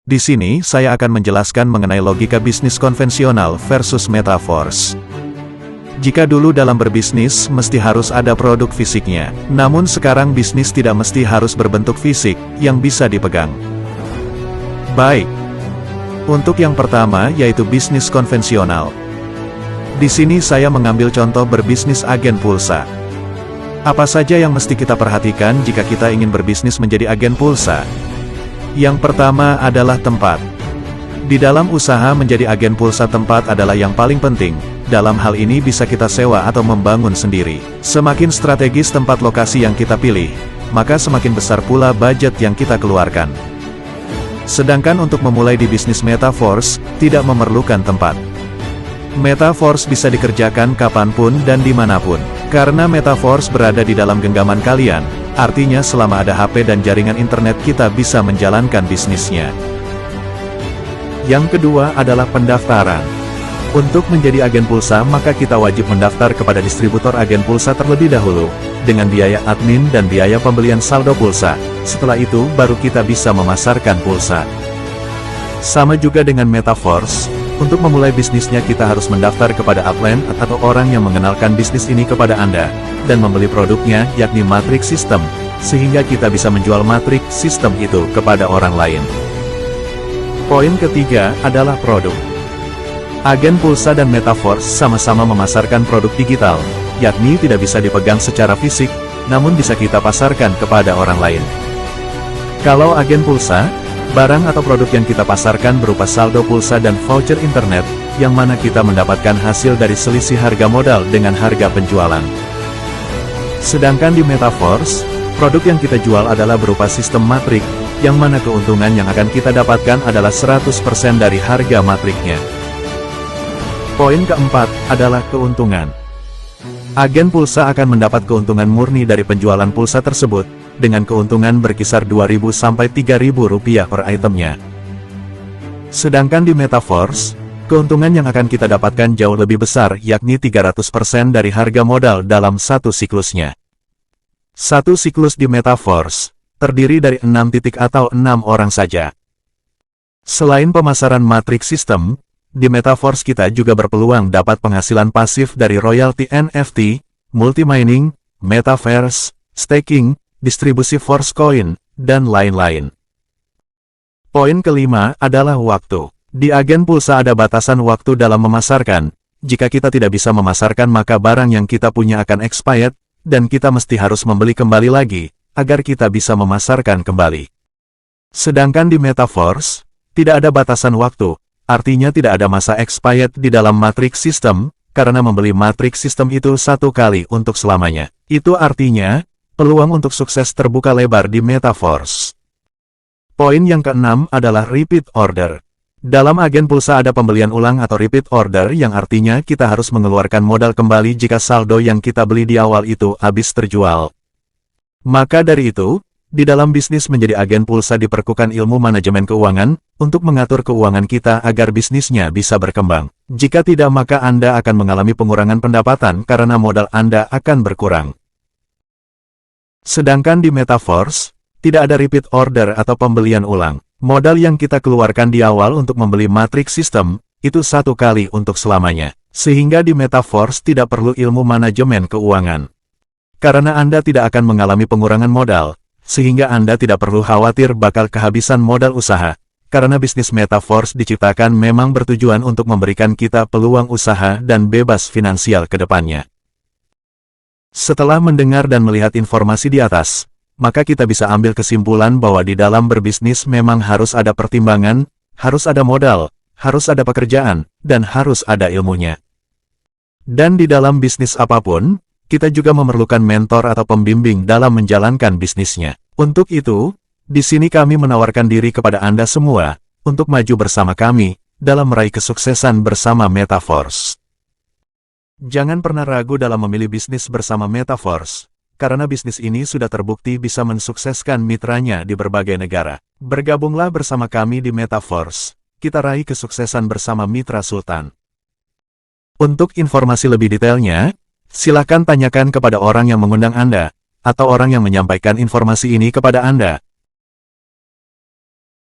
Di sini saya akan menjelaskan mengenai logika bisnis konvensional versus metaverse. Jika dulu dalam berbisnis mesti harus ada produk fisiknya, namun sekarang bisnis tidak mesti harus berbentuk fisik yang bisa dipegang. Baik. Untuk yang pertama yaitu bisnis konvensional. Di sini saya mengambil contoh berbisnis agen pulsa. Apa saja yang mesti kita perhatikan jika kita ingin berbisnis menjadi agen pulsa? Yang pertama adalah tempat. Di dalam usaha menjadi agen pulsa, tempat adalah yang paling penting. Dalam hal ini bisa kita sewa atau membangun sendiri. Semakin strategis tempat lokasi yang kita pilih, maka semakin besar pula budget yang kita keluarkan. Sedangkan untuk memulai di bisnis metaverse, tidak memerlukan tempat. Metaverse bisa dikerjakan kapanpun dan dimanapun. Karena metaverse berada di dalam genggaman kalian, artinya selama ada HP dan jaringan internet kita bisa menjalankan bisnisnya. Yang kedua adalah pendaftaran. Untuk menjadi agen pulsa maka kita wajib mendaftar kepada distributor agen pulsa terlebih dahulu, dengan biaya admin dan biaya pembelian saldo pulsa. Setelah itu baru kita bisa memasarkan pulsa. Sama juga dengan metaverse, untuk memulai bisnisnya kita harus mendaftar kepada upline atau orang yang mengenalkan bisnis ini kepada Anda, dan membeli produknya yakni Matrix System, sehingga kita bisa menjual Matrix System itu kepada orang lain. Poin ketiga adalah produk. Agen pulsa dan metaverse sama-sama memasarkan produk digital, yakni tidak bisa dipegang secara fisik, namun bisa kita pasarkan kepada orang lain. Kalau agen pulsa, barang atau produk yang kita pasarkan berupa saldo pulsa dan voucher internet, yang mana kita mendapatkan hasil dari selisih harga modal dengan harga penjualan. Sedangkan di metaverse, produk yang kita jual adalah berupa sistem Matrix, yang mana keuntungan yang akan kita dapatkan adalah 100% dari harga Matrixnya. Poin keempat adalah keuntungan. Agen pulsa akan mendapat keuntungan murni dari penjualan pulsa tersebut, dengan keuntungan berkisar Rp2.000 sampai Rp3.000 per itemnya. Sedangkan di metaverse, keuntungan yang akan kita dapatkan jauh lebih besar, yakni 300% dari harga modal dalam satu siklusnya. Satu siklus di metaverse terdiri dari 6 titik atau 6 orang saja. Selain pemasaran Matrix System, di metaverse kita juga berpeluang dapat penghasilan pasif dari royalti NFT, multi-mining, metaverse, staking, distribusi Force Coin, dan lain-lain. Poin kelima adalah waktu. Di agen pulsa ada batasan waktu dalam memasarkan. Jika kita tidak bisa memasarkan maka barang yang kita punya akan expired, dan kita mesti harus membeli kembali lagi, agar kita bisa memasarkan kembali. Sedangkan di metaverse, tidak ada batasan waktu, artinya tidak ada masa expired di dalam Matrix System, karena membeli Matrix System itu satu kali untuk selamanya. Itu artinya, peluang untuk sukses terbuka lebar di metaverse. Poin yang keenam adalah repeat order. Dalam agen pulsa ada pembelian ulang atau repeat order yang artinya kita harus mengeluarkan modal kembali jika saldo yang kita beli di awal itu habis terjual. Maka dari itu, di dalam bisnis menjadi agen pulsa diperlukan ilmu manajemen keuangan, untuk mengatur keuangan kita agar bisnisnya bisa berkembang. Jika tidak maka Anda akan mengalami pengurangan pendapatan karena modal Anda akan berkurang. Sedangkan di metaverse, tidak ada repeat order atau pembelian ulang. Modal yang kita keluarkan di awal untuk membeli Matrix System, itu satu kali untuk selamanya. Sehingga di metaverse tidak perlu ilmu manajemen keuangan. Karena Anda tidak akan mengalami pengurangan modal, sehingga Anda tidak perlu khawatir bakal kehabisan modal usaha. Karena bisnis metaverse diciptakan memang bertujuan untuk memberikan kita peluang usaha dan bebas finansial ke depannya. Setelah mendengar dan melihat informasi di atas, maka kita bisa ambil kesimpulan bahwa di dalam berbisnis memang harus ada pertimbangan, harus ada modal, harus ada pekerjaan, dan harus ada ilmunya. Dan di dalam bisnis apapun, kita juga memerlukan mentor atau pembimbing dalam menjalankan bisnisnya. Untuk itu, di sini kami menawarkan diri kepada Anda semua, untuk maju bersama kami, dalam meraih kesuksesan bersama Metaverse. Jangan pernah ragu dalam memilih bisnis bersama Metaverse, karena bisnis ini sudah terbukti bisa mensukseskan mitranya di berbagai negara. Bergabunglah bersama kami di Metaverse, kita raih kesuksesan bersama Mitra Sultan. Untuk informasi lebih detailnya, silakan tanyakan kepada orang yang mengundang Anda, atau orang yang menyampaikan informasi ini kepada Anda,